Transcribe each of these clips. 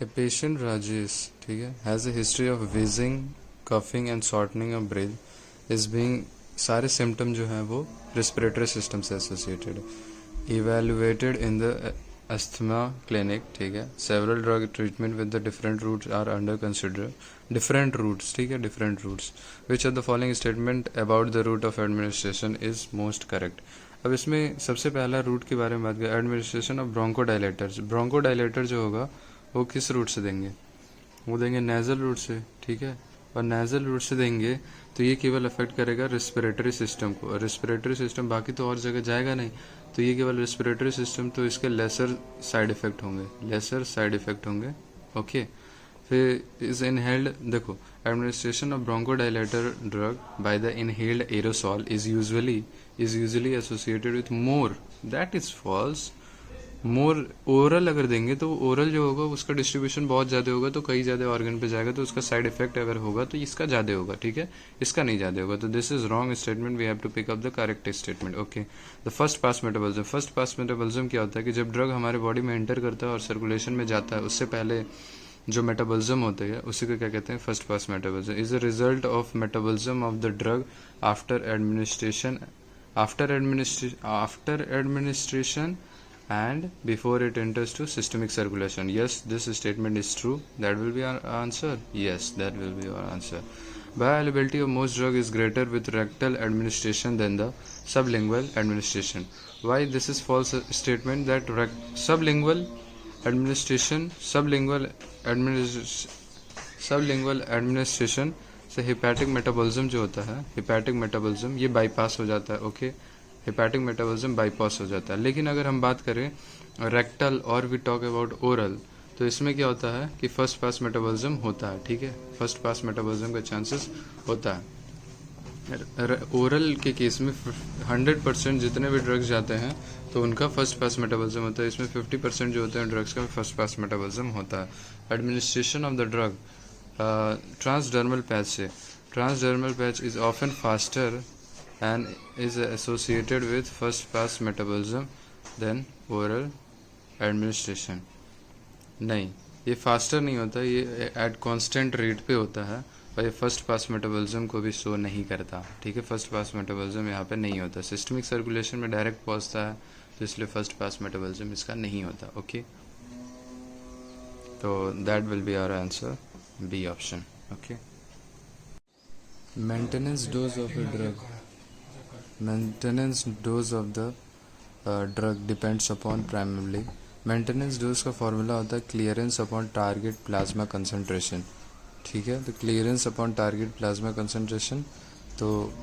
A patient Rajesh, ठीक है, has a history of wheezing, coughing and shortening of breath is being, सारे symptom जो हैं वो रेस्पिरेटरी सिस्टम से एसोसिएटेड है। Evaluated in the asthma clinic, ठीक है, several drug treatment with the different routes are under consider, different routes, ठीक है, different routes, which of the following statement about the route of administration is most correct. अब इसमें सबसे पहला root के बारे में बात करें, एडमिनिस्ट्रेशन ऑफ ब्रोंकोडाइलेटर्स। ब्रोंकोडाइलेटर जो होगा वो किस रूट से देंगे, वो देंगे नेजल रूट से, ठीक है, और नेजल रूट से देंगे तो ये केवल अफेक्ट करेगा रिस्पिरेटरी सिस्टम को, रिस्पिरेटरी सिस्टम बाकी तो और जगह जाएगा नहीं, तो ये केवल रिस्पिरेटरी सिस्टम, तो इसके लेसर साइड इफेक्ट होंगे, लेसर साइड इफेक्ट होंगे। ओके, फिर इज इनहेल्ड, देखो administration of bronchodilator drug by the inhaled aerosol is usually associated with more, that is false. More oral अगर देंगे तो ओरल जो होगा उसका डिस्ट्रीब्यूशन बहुत ज़्यादा होगा, तो कई ज़्यादा ऑर्गन पे जाएगा, तो उसका साइड इफेक्ट अगर होगा तो इसका ज़्यादा होगा, ठीक है, इसका नहीं ज़्यादा होगा, तो this is wrong statement, we have to pick up the correct statement. Okay, the first pass metabolism, first pass metabolism क्या होता है कि जब ड्रग हमारे बॉडी में एंटर करता है और सर्कुलेशन में जाता है, उससे पहले जो मेटाबॉलिज्म होता है उसी को क्या कहते हैं, first pass metabolism. Is a result of metabolism of the drug after administration, after administration and before it enters to systemic circulation. Yes, this statement is true. That will be our answer. Yes, that will be our answer. Bioavailability of most drug is greater with rectal administration than the sublingual administration. Why this is false statement, that sublingual administration से hepatic metabolism जो होता है, hepatic metabolism ये bypass हो जाता है। Okay, hepatic metabolism bypass हो जाता है। लेकिन अगर हम बात करें रेक्टल और वी टॉक अबाउट ओरल, तो इसमें क्या होता है कि फर्स्ट पास मेटाबॉलिज्म होता है, ठीक है, फर्स्ट पास मेटाबॉलिज्म का चांसेस होता है। ओरल के केस में 100% जितने भी ड्रग्स जाते हैं तो उनका फर्स्ट पास मेटाबॉलिज्म होता है, इसमें 50% जो होते हैं ड्रग्स का फर्स्ट पास मेटाबॉलिज्म होता है। Administration of the drug transdermal patch से, transdermal patch is often faster and is associated with first pass metabolism than oral administration। नहीं, ये फास्टर नहीं होता, ये एट कांस्टेंट रेट पे होता है और ये फर्स्ट पास मेटाबॉलिज्म को भी शो नहीं करता, ठीक है, फर्स्ट पास मेटाबॉलिज्म यहाँ पे नहीं होता, सिस्टमिक सर्कुलेशन में डायरेक्ट पहुँचता है, तो इसलिए फर्स्ट पास मेटाबॉलिज्म इसका नहीं होता। ओके, तो that will be our answer, B option. Okay, maintenance dose of a drug, maintenance dose of the drug depends upon primarily, maintenance dose का फॉर्मूला होता है clearance upon target plasma concentration, ठीक है, तो clearance upon target plasma concentration, तो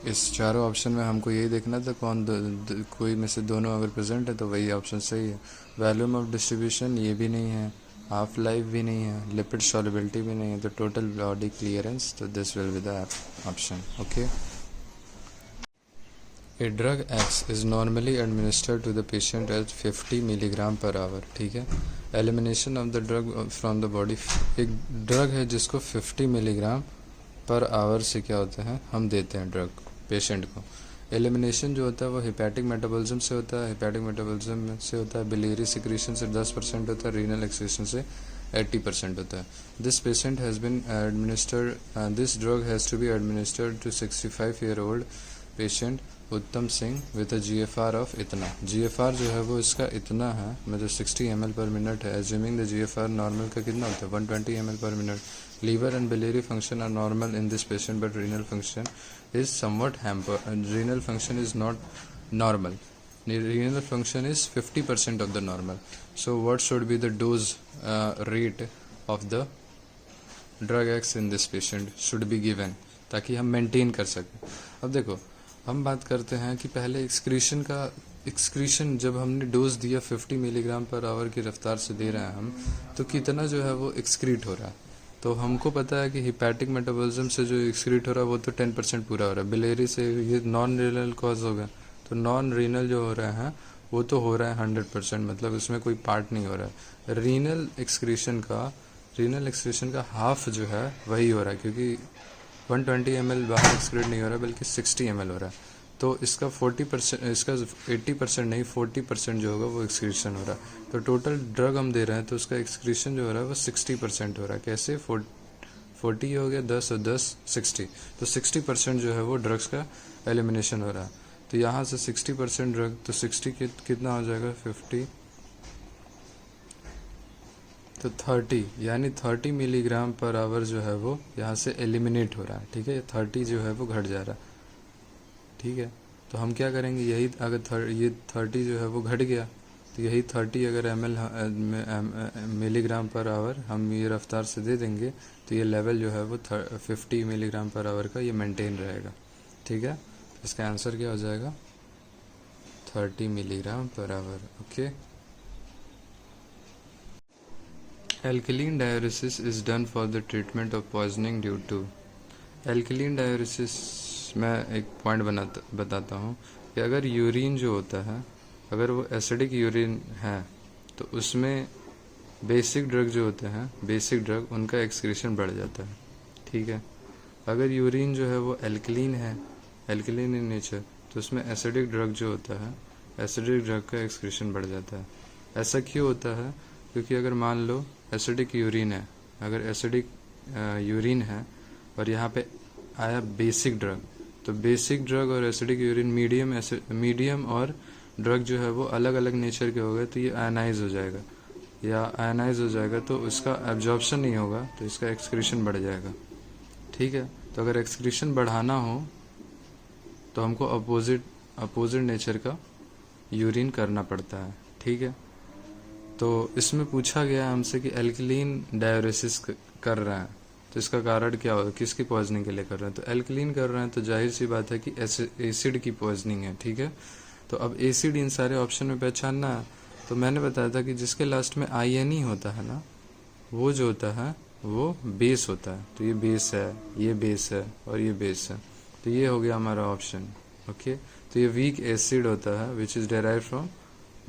इस चारों option में हमको यही देखना था कौन कोई में से दोनों अगर प्रेजेंट है तो वही ऑप्शन सही है। वॉल्यूम ऑफ डिस्ट्रीब्यूशन ये भी नहीं है, हाफ लाइफ भी नहीं है, लिपिड सॉल्युबिलिटी भी नहीं है, तो टोटल बॉडी क्लियरेंस, तो this will be the option. Okay, A drug X is normally administered to the patient at 50 milligram per hour, ठीक है, elimination of the drug from the body, एक drug है जिसको 50 मिलीग्राम पर आवर से क्या होता है हम देते हैं ड्रग पेशेंट को। एलिमिनेशन जो होता है वो हिपैटिक मेटाबॉलिज्म से होता है, हिपैटिक मेटाबॉलिज्म से होता है, बिलियरी सिक्रीशन से 10% होता है, रीनल एक्सक्रीशन से 80% होता है। This patient has been administered, this drug has to be administered to 65-year-old patient Uttam Singh with a GFR of इतना, GFR जो है वो इसका इतना है, मतलब 60 ml पर मिनट है, एज्यूमिंग द GFR नॉर्मल का कितना होता है 120 ml per minute. Liver and biliary function are normal in this patient but renal function is somewhat hamper, renal function is not normal, renal function is 50% of the normal. So what should be the dose rate of the drug X in this patient should be given, ताकि हम maintain कर सकें। अब देखो हम बात करते हैं कि पहले एक्सक्रीशन जब हमने डोज दिया 50 मिलीग्राम पर आवर की रफ्तार से दे रहे हैं हम, तो कितना जो है वो एक्सक्रीट हो रहा है, तो हमको पता है कि हिपैटिक मेटाबॉलिज्म से जो एक्सक्रीट हो रहा है वो तो 10% पूरा हो रहा है, बिलियरी से ये नॉन रीनल कॉज होगा, तो नॉन रीनल जो हो रहे हैं वो तो हो रहा है 100%, मतलब इसमें कोई पार्ट नहीं हो रहा है। रीनल एक्सक्रीशन का हाफ जो है वही हो रहा है, क्योंकि 120 ml बाहर एक्सक्रीट नहीं हो रहा है बल्कि 60 ml हो रहा है, तो इसका 40%, इसका 80% नहीं 40% जो होगा वो एक्सक्रीशन हो रहा है। तो टोटल ड्रग हम दे रहे हैं तो उसका एक्सक्रीशन जो हो रहा है वो 60% हो रहा है। कैसे? 40 हो गया 10 और 10 60, तो 60% जो है वो ड्रग्स का एलिमिनेशन हो रहा है। तो यहाँ से 60% ड्रग, तो 60 कितना हो जाएगा 50, तो 30 यानी 30 मिलीग्राम पर आवर जो है वो यहाँ से एलिमिनेट हो रहा है। ठीक है, 30 जो है वो घट जा रहा है। ठीक है, तो हम क्या करेंगे, यही अगर ये 30 जो है वो घट गया तो यही 30 अगर मिलीग्राम पर आवर हम ये रफ्तार से दे देंगे तो ये लेवल जो है वो 50 मिलीग्राम पर आवर का ये मेंटेन रहेगा। ठीक है, इसका आंसर क्या हो जाएगा 30 milligram per hour. Okay, alkaline diuresis is done for the treatment of poisoning due to. Alkaline diuresis मैं एक पॉइंट बताता हूँ कि अगर यूरिन जो होता है, अगर वो एसिडिक यूरिन है तो उसमें बेसिक ड्रग जो होते हैं, बेसिक ड्रग उनका एक्सक्रीशन बढ़ जाता है। ठीक है, अगर यूरिन जो है वो एल्कलीन है, एल्कलीन इन नेचर, तो उसमें एसिडिक ड्रग जो होता है, एसिडिक ड्रग का एक्सक्रीशन बढ़ जाता है। ऐसा क्यों होता है? क्योंकि अगर मान लो एसिडिक यूरिन है, अगर एसिडिक यूरिन है और यहाँ पे आया बेसिक ड्रग, तो बेसिक ड्रग और एसिडिक यूरिन मीडियम और ड्रग जो है वो अलग अलग नेचर के हो गए, तो ये आयनाइज हो जाएगा, या आयनाइज हो जाएगा तो उसका एब्जॉर्प्शन नहीं होगा, तो इसका एक्सक्रीशन बढ़ जाएगा। ठीक है, तो अगर एक्सक्रीशन बढ़ाना हो तो हमको अपोजिट नेचर का यूरिन करना पड़ता है। ठीक है, तो इसमें पूछा गया हमसे कि एल्कलीन डायूरेसिस कर रहे हैं तो इसका कारण क्या होगा, किसकी पॉइजनिंग के लिए कर रहे हैं? तो एल्कलीन कर रहे हैं तो जाहिर सी बात है कि एसिड की पॉइजनिंग है। ठीक है, तो अब एसिड इन सारे ऑप्शन में पहचानना है। तो मैंने बताया था कि जिसके लास्ट में INE होता है ना, वो जो होता है वो बेस होता है। तो ये बेस है, ये बेस है और ये बेस है, तो ये हो गया हमारा ऑप्शन। ओके, तो ये वीक एसिड होता है which is derive from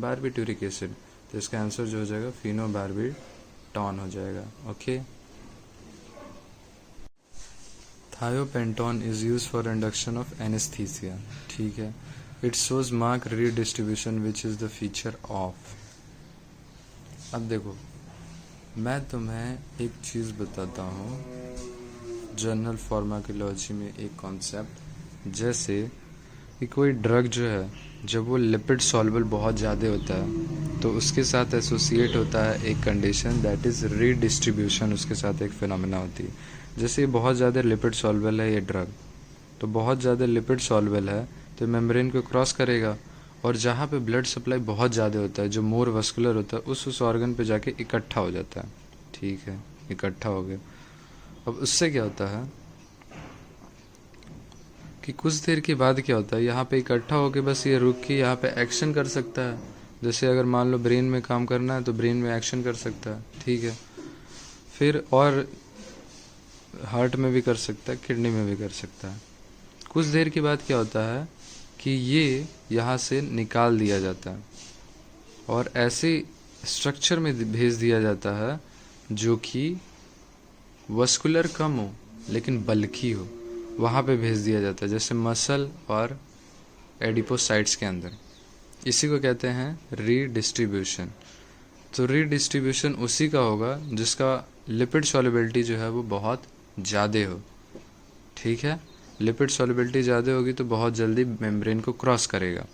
barbituric acid, तो इसका आंसर जो हो जाएगा फिनोबार्बिटॉन हो जाएगा। Okay, thiopentone is use for induction of anaesthesia. ठीक है, it shows mark redistribution which is the feature of. अब देखो, मैं तुम्हें एक चीज़ बताता हूँ, जनरल फार्माकोलॉजी में एक कॉन्सेप्ट, जैसे कि कोई ड्रग जो है जब वो लिपिड सॉल्युबल बहुत ज़्यादा होता है तो उसके साथ एसोसिएट होता है एक कंडीशन, दैट इज़ रीडिस्ट्रीब्यूशन, उसके साथ एक फिनोमेना होती है। जैसे ये बहुत ज़्यादा लिपिड सॉल्युबल है ये ड्रग, तो बहुत ज़्यादा लिपिड सॉल्युबल है तो मेम्ब्रेन को क्रॉस करेगा और जहाँ पे ब्लड सप्लाई बहुत ज़्यादा होता है, जो मोर वस्कुलर होता है, उस ऑर्गन पे जाके इकट्ठा हो जाता है। ठीक है, इकट्ठा हो गया। अब उससे क्या होता है कि कुछ देर के बाद क्या होता है, यहाँ पे इकट्ठा होके बस ये रुक के यहाँ पे एक्शन कर सकता है। जैसे अगर मान लो ब्रेन में काम करना है तो ब्रेन में एक्शन कर सकता है। ठीक है, फिर और हार्ट में भी कर सकता है, किडनी में भी कर सकता है। कुछ देर के बाद क्या होता है कि ये यहाँ से निकाल दिया जाता है और ऐसे स्ट्रक्चर में भेज दिया जाता है जो कि वस्कुलर कम हो लेकिन बल्की हो, वहाँ पे भेज दिया जाता है, जैसे मसल और एडिपोसाइट्स के अंदर। इसी को कहते हैं रीडिस्ट्रीब्यूशन। तो रीडिस्ट्रीब्यूशन उसी का होगा जिसका लिपिड सॉल्युबिलिटी जो है वो बहुत ज़्यादा हो। ठीक है, लिपिड सॉल्युबिलिटी ज़्यादा होगी तो बहुत जल्दी मेम्ब्रेन को क्रॉस करेगा।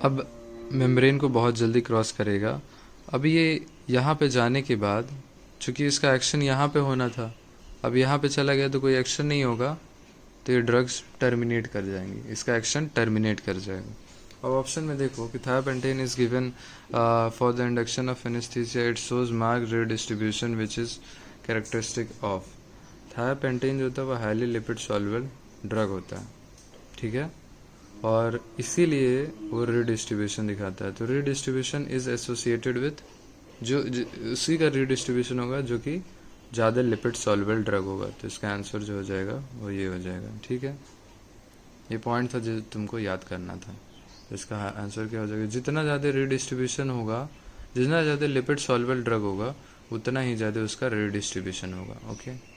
अब मेम्ब्रेन को बहुत जल्दी क्रॉस करेगा। अब ये यहाँ पे जाने के बाद, चूँकि इसका एक्शन यहाँ पे होना था, अब यहाँ पे चला गया तो कोई एक्शन नहीं होगा, तो ये ड्रग्स टर्मिनेट कर जाएंगी, इसका एक्शन टर्मिनेट कर जाएगा। अब ऑप्शन में देखो कि thiopentone is given for the induction of anaesthesia, it shows mark redistribution which is characteristic of. Thiopentone जो होता है वो हाईली लिपिड सॉल्युबल ड्रग होता है। ठीक है, और इसीलिए वो रीडिस्ट्रीब्यूशन दिखाता है। तो रीडिस्ट्रीब्यूशन इज एसोसिएटेड विथ जो उसी का रीडिस्ट्रीब्यूशन होगा जो कि ज़्यादा लिपिड सॉल्युबल ड्रग होगा। तो इसका आंसर जो हो जाएगा वो ये हो जाएगा। ठीक है, ये पॉइंट था जो तुमको याद करना था। इसका आंसर क्या हो जाएगा, जितना ज़्यादा रीडिस्ट्रीब्यूशन होगा, जितना ज़्यादा लिपिड सॉल्युबल ड्रग होगा, उतना ही ज़्यादा उसका रीडिस्ट्रीब्यूशन होगा। ओके।